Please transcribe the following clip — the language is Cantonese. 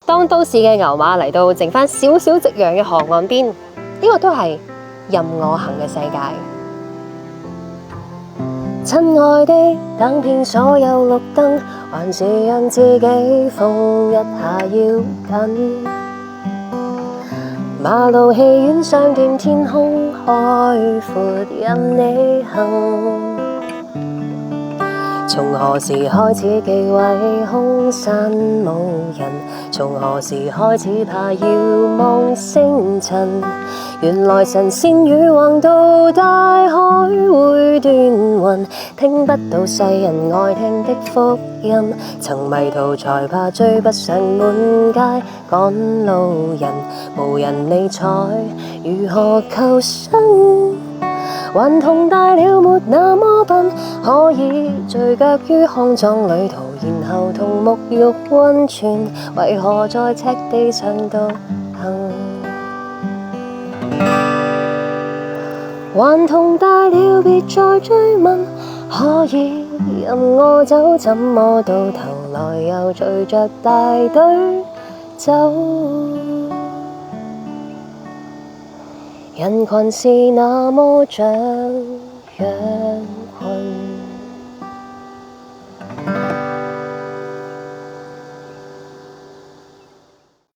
當都市嘅牛馬嚟到剩返少少夕陽嘅河岸邊，呢個都係任我行嘅世界。親愛的，等遍所有綠燈，還是讓自己瘋一下要緊。馬路、戲院、商店、天空開闊，任你行。從何時開始忌諱空山無人？從何時開始怕遙望星塵？原來神仙魚橫渡大海會斷魂，聽不到世人愛聽的福音。曾迷途才怕追不上滿街趕路人，無人理睬如何求生？頑童大了沒那麼笨，可以聚腳於康莊旅途，然後同沐浴溫泉，為何在赤地上獨行？頑童大了別再追問，可以任我走，怎麼到頭來又隨着大隊走？人群是那麼雀躍。